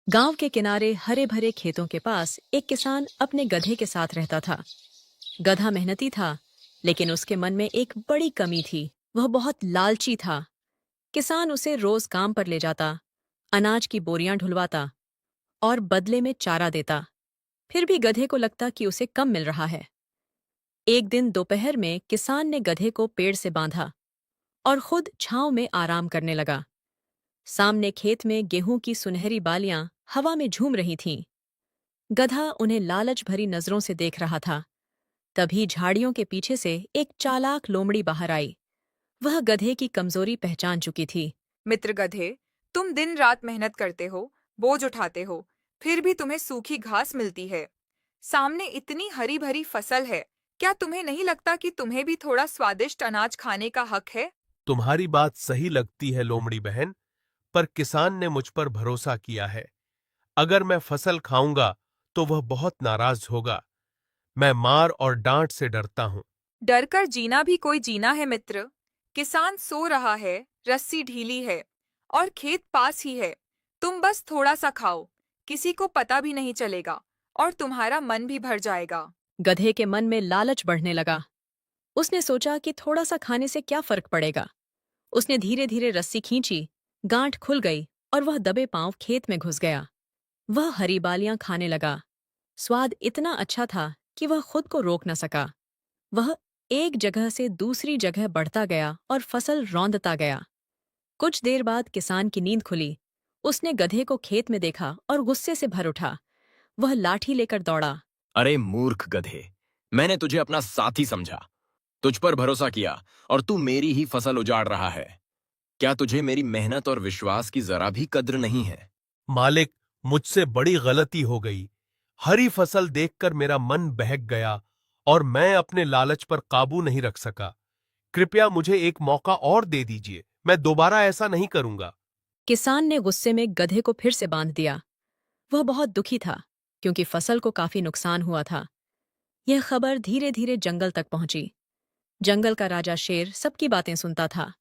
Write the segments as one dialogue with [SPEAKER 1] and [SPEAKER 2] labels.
[SPEAKER 1] गांव के किनारे हरे भरे खेतों के पास एक किसान अपने गधे के साथ रहता था। गधा मेहनती था, लेकिन उसके मन में एक बड़ी कमी थी। वह बहुत लालची था। किसान उसे रोज काम पर ले जाता, अनाज की बोरियां ढुलवाता और बदले में चारा देता। फिर भी गधे को लगता कि उसे कम मिल रहा है। एक दिन दोपहर में किसान ने गधे को पेड़ से बांधा और खुद छांव में आराम करने लगा। सामने खेत में गेहूं की सुनहरी बालियां हवा में झूम रही थीं। गधा उन्हें लालच भरी नजरों से देख रहा था। तभी झाड़ियों के पीछे से एक चालाक लोमड़ी बाहर आई। वह गधे की कमजोरी पहचान चुकी थी।
[SPEAKER 2] मित्र गधे, तुम दिन रात मेहनत करते हो, बोझ उठाते हो, फिर भी तुम्हें सूखी घास मिलती है। सामने इतनी हरी भरी फसल है, क्या तुम्हें नहीं लगता कि तुम्हें भी थोड़ा स्वादिष्ट अनाज खाने का हक है?
[SPEAKER 3] तुम्हारी बात सही लगती है लोमड़ी बहन, पर किसान ने मुझ पर भरोसा किया है। अगर मैं फसल खाऊंगा तो वह बहुत नाराज होगा। मैं मार और डांट से डरता हूं।
[SPEAKER 2] डर कर जीना भी कोई जीना है मित्र। किसान सो रहा है, रस्सी ढीली है और खेत पास ही है। तुम बस थोड़ा सा खाओ, किसी को पता भी नहीं चलेगा और तुम्हारा मन भी भर जाएगा।
[SPEAKER 1] गधे के मन में लालच बढ़ने लगा। उसने सोचा कि थोड़ा सा खाने से क्या फर्क पड़ेगा। उसने धीरे धीरे रस्सी खींची, गांठ खुल गई और वह दबे पांव खेत में घुस गया। वह हरी बालियां खाने लगा। स्वाद इतना अच्छा था कि वह खुद को रोक न सका। वह एक जगह से दूसरी जगह बढ़ता गया और फसल रौंदता गया। कुछ देर बाद किसान की नींद खुली। उसने गधे को खेत में देखा और गुस्से से भर उठा। वह लाठी लेकर दौड़ा।
[SPEAKER 4] अरे मूर्ख गधे, मैंने तुझे अपना साथी समझा, तुझ पर भरोसा किया और तू मेरी ही फसल उजाड़ रहा है। क्या तुझे मेरी मेहनत और विश्वास की जरा भी कद्र नहीं है?
[SPEAKER 3] मालिक, मुझसे बड़ी गलती हो गई। हरी फसल देखकर मेरा मन बहक गया और मैं अपने लालच पर काबू नहीं रख सका। कृपया मुझे एक मौका और दे दीजिए। मैं दोबारा ऐसा नहीं करूंगा।
[SPEAKER 1] किसान ने गुस्से में गधे को फिर से बांध दिया। वह बहुत दुखी था, क्योंकि फसल को काफी नुकसान हुआ था। यह खबर धीरे धीरे जंगल तक पहुंची। जंगल का राजा शेर सबकी बातें सुनता था।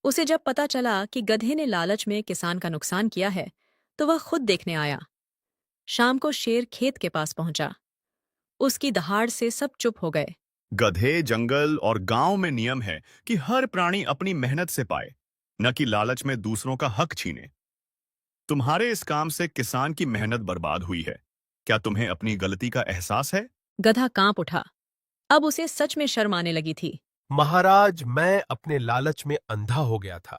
[SPEAKER 1] उसे जब पता चला कि गधे ने लालच में किसान का नुकसान किया है, तो वह खुद देखने आया। शाम को शेर खेत के पास पहुंचा। उसकी दहाड़ से सब चुप हो गए।
[SPEAKER 5] गधे, जंगल और गांव में नियम है कि हर प्राणी अपनी मेहनत से पाए, न कि लालच में दूसरों का हक छीने। तुम्हारे इस काम से किसान की मेहनत बर्बाद हुई है। क्या तुम्हें अपनी गलती का एहसास है?
[SPEAKER 1] गधा कांप उठा। अब उसे सच में शर्म आने लगी थी।
[SPEAKER 3] महाराज, मैं अपने लालच में अंधा हो गया था।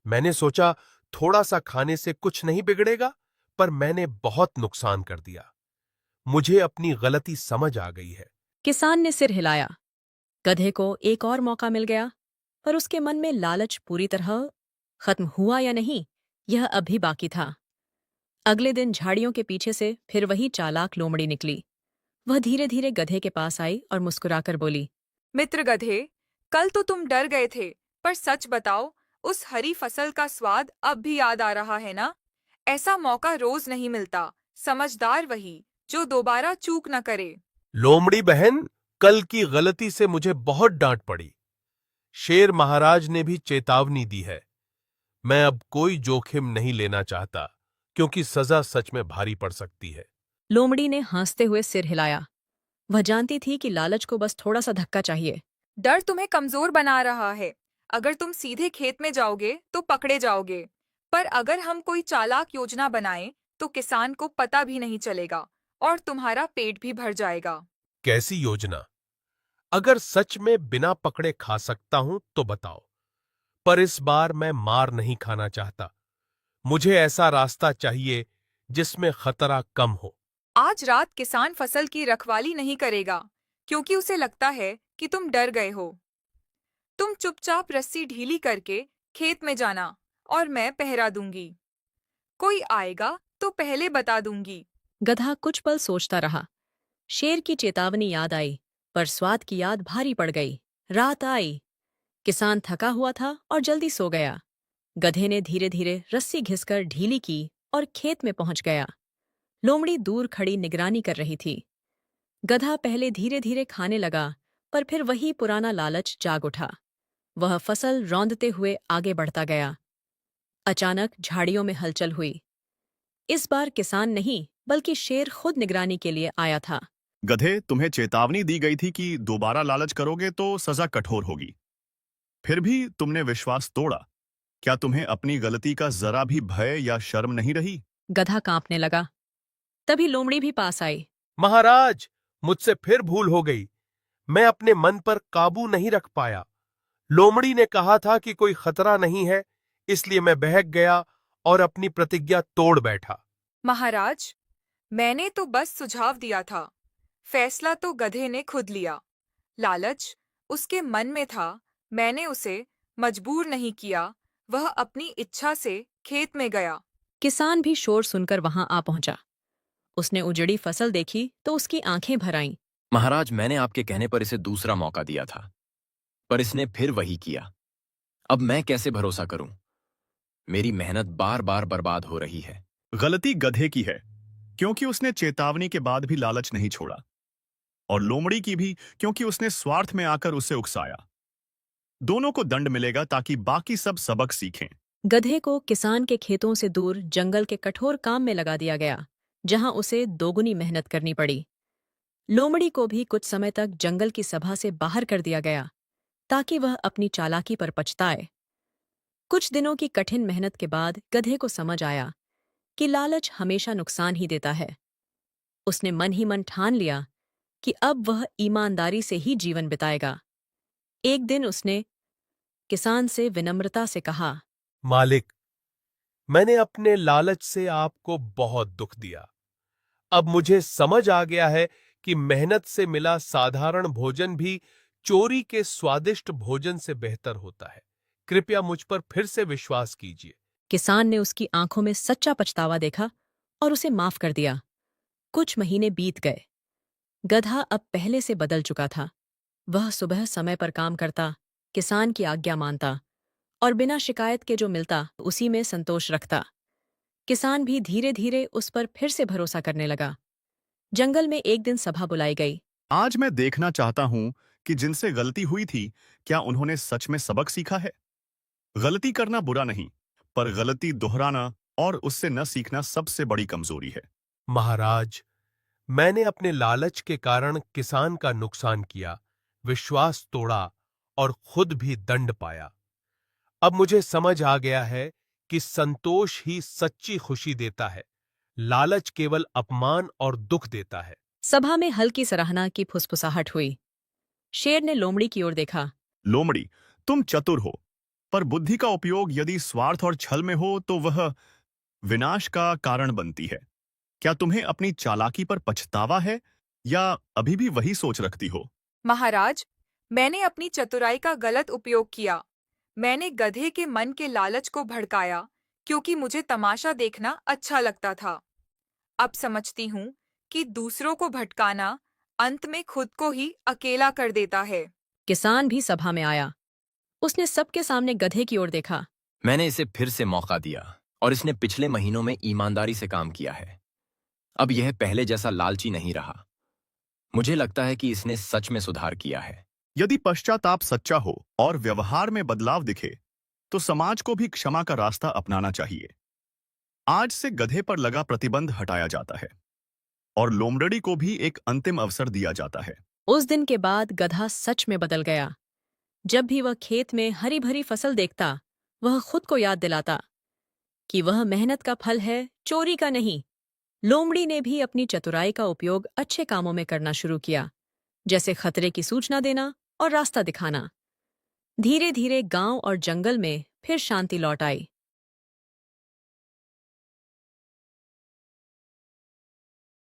[SPEAKER 3] मैंने सोचा थोड़ा सा खाने से कुछ नहीं बिगड़ेगा, पर मैंने बहुत नुकसान कर दिया। मुझे अपनी गलती समझ आ गई है।
[SPEAKER 1] किसान ने सिर हिलाया। गधे को एक और मौका मिल गया, पर उसके मन में लालच पूरी तरह खत्म हुआ या नहीं, यह अब भी बाकी था। अगले दिन झाड़ियों के पीछे से फिर वही चालाक लोमड़ी निकली। वह धीरे धीरे गधे के पास आई और मुस्कुराकर बोली।
[SPEAKER 2] मित्र गधे, कल तो तुम डर गए थे, पर सच बताओ, उस हरी फसल का स्वाद अब भी याद आ रहा है ना? ऐसा मौका रोज नहीं मिलता। समझदार वही जो दोबारा चूक न करे।
[SPEAKER 3] लोमड़ी बहन, कल की गलती से मुझे बहुत डांट पड़ी। शेर महाराज ने भी चेतावनी दी है। मैं अब कोई जोखिम नहीं लेना चाहता, क्योंकि सजा सच में भारी पड़ सकती है।
[SPEAKER 1] लोमड़ी ने हंसते हुए सिर हिलाया। वह जानती थी कि लालच को बस थोड़ा सा धक्का चाहिए।
[SPEAKER 2] डर तुम्हें कमजोर बना रहा है। अगर तुम सीधे खेत में जाओगे तो पकड़े जाओगे, पर अगर हम कोई चालाक योजना बनाएं तो किसान को पता भी नहीं चलेगा और तुम्हारा पेट भी भर जाएगा।
[SPEAKER 3] कैसी योजना? अगर सच में बिना पकड़े खा सकता हूं तो बताओ, पर इस बार मैं मार नहीं खाना चाहता। मुझे ऐसा रास्ता चाहिए जिसमें खतरा कम हो।
[SPEAKER 2] आज रात किसान फसल की रखवाली नहीं करेगा, क्योंकि उसे लगता है कि तुम डर गए हो। तुम चुपचाप रस्सी ढीली करके खेत में जाना और मैं पहरा दूंगी। कोई आएगा तो पहले बता दूंगी।
[SPEAKER 1] गधा कुछ पल सोचता रहा। शेर की चेतावनी याद आई, पर स्वाद की याद भारी पड़ गई। रात आई। किसान थका हुआ था और जल्दी सो गया। गधे ने धीरे धीरे रस्सी घिसकर ढीली की और खेत में पहुंच गया। लोमड़ी दूर खड़ी निगरानी कर रही थी। गधा पहले धीरे धीरे खाने लगा, पर फिर वही पुराना लालच जाग उठा। वह फसल रौंदते हुए आगे बढ़ता गया। अचानक झाड़ियों में हलचल हुई। इस बार किसान नहीं बल्कि शेर खुद निगरानी के लिए आया था।
[SPEAKER 5] गधे, तुम्हें चेतावनी दी गई थी कि दोबारा लालच करोगे तो सजा कठोर होगी। फिर भी तुमने विश्वास तोड़ा। क्या तुम्हें अपनी गलती का जरा भी भय या शर्म नहीं रही?
[SPEAKER 1] गधा कांपने लगा। तभी लोमड़ी भी पास आई।
[SPEAKER 3] महाराज, मुझसे फिर भूल हो गई। मैं अपने मन पर काबू नहीं रख पाया। लोमड़ी ने कहा था कि कोई खतरा नहीं है, इसलिए मैं बहक गया और अपनी प्रतिज्ञा तोड़ बैठा।
[SPEAKER 2] महाराज, मैंने तो बस सुझाव दिया था। फैसला तो गधे ने खुद लिया। लालच उसके मन में था, मैंने उसे मजबूर नहीं किया। वह अपनी इच्छा से खेत में गया।
[SPEAKER 1] किसान भी शोर सुनकर वहां आ पहुंचा। उसने उजड़ी फसल देखी तो उसकी आंखें भर आईं।
[SPEAKER 4] महाराज, मैंने आपके कहने पर इसे दूसरा मौका दिया था, पर इसने फिर वही किया। अब मैं कैसे भरोसा करूं? मेरी मेहनत बार बार बर्बाद हो रही है।
[SPEAKER 5] गलती गधे की है, क्योंकि उसने चेतावनी के बाद भी लालच नहीं छोड़ा, और लोमड़ी की भी, क्योंकि उसने स्वार्थ में आकर उसे उकसाया। दोनों को दंड मिलेगा ताकि बाकी सब सबक सीखें।
[SPEAKER 1] गधे को किसान के खेतों से दूर जंगल के कठोर काम में लगा दिया गया, जहां उसे दोगुनी मेहनत करनी पड़ी। लोमड़ी को भी कुछ समय तक जंगल की सभा से बाहर कर दिया गया, ताकि वह अपनी चालाकी पर पछताए। कुछ दिनों की कठिन मेहनत के बाद गधे को समझ आया कि लालच हमेशा नुकसान ही देता है। उसने मन ही मन ठान लिया कि अब वह ईमानदारी से ही जीवन बिताएगा। एक दिन उसने किसान से विनम्रता से कहा,
[SPEAKER 3] मालिक, मैंने अपने लालच से आपको बहुत दुख दिया। अब मुझे समझ आ गया है कि मेहनत से मिला साधारण भोजन भी चोरी के स्वादिष्ट भोजन से बेहतर होता है। कृपया मुझ पर फिर से विश्वास कीजिए।
[SPEAKER 1] किसान ने उसकी आंखों में सच्चा पछतावा देखा और उसे माफ कर दिया। कुछ महीने बीत गए। गधा अब पहले से बदल चुका था। वह सुबह समय पर काम करता, किसान की आज्ञा मानता और बिना शिकायत के जो मिलता उसी में संतोष रखता। किसान भी धीरे धीरे उस पर फिर से भरोसा करने लगा। जंगल में एक दिन सभा बुलाई गई।
[SPEAKER 5] आज मैं देखना चाहता हूं कि जिनसे गलती हुई थी, क्या उन्होंने सच में सबक सीखा है। गलती करना बुरा नहीं, पर गलती दोहराना और उससे न सीखना सबसे बड़ी कमजोरी है।
[SPEAKER 3] महाराज, मैंने अपने लालच के कारण किसान का नुकसान किया, विश्वास तोड़ा और खुद भी दंड पाया। अब मुझे समझ आ गया है कि संतोष ही सच्ची खुशी देता है। लालच केवल अपमान और दुख देता है।
[SPEAKER 1] सभा में हल्की सराहना की फुसफुसाहट हुई। शेर ने लोमड़ी की ओर देखा।
[SPEAKER 5] लोमड़ी, तुम चतुर हो, पर बुद्धि का उपयोग यदि स्वार्थ और छल में हो तो वह विनाश का कारण बनती है। क्या तुम्हें अपनी चालाकी पर पछतावा है, या अभी भी वही सोच रखती हो?
[SPEAKER 2] महाराज, मैंने अपनी चतुराई का गलत उपयोग किया। मैंने गधे के मन के लालच को भड़काया, क्योंकि मुझे तमाशा देखना अच्छा लगता था। अब समझती हूँ कि दूसरों को भटकाना अंत में खुद को ही अकेला कर देता है।
[SPEAKER 1] किसान भी सभा में आया। उसने सबके सामने गधे की ओर देखा।
[SPEAKER 4] मैंने इसे फिर से मौका दिया और इसने पिछले महीनों में ईमानदारी से काम किया है। अब यह पहले जैसा लालची नहीं रहा। मुझे लगता है कि इसने सच में सुधार किया है।
[SPEAKER 5] यदि पश्चाताप सच्चा हो और व्यवहार में बदलाव दिखे, तो समाज को भी क्षमा का रास्ता अपनाना चाहिए। आज से गधे पर लगा प्रतिबंध हटाया जाता है और लोमड़ी को भी एक अंतिम अवसर दिया जाता है।
[SPEAKER 1] उस दिन के बाद गधा सच में बदल गया। जब भी वह खेत में हरी भरी फसल देखता, वह खुद को याद दिलाता कि वह मेहनत का फल है, चोरी का नहीं। लोमड़ी ने भी अपनी चतुराई का उपयोग अच्छे कामों में करना शुरू किया, जैसे खतरे की सूचना देना और रास्ता दिखाना। धीरे धीरे गांव और जंगल में फिर शांति लौट आई।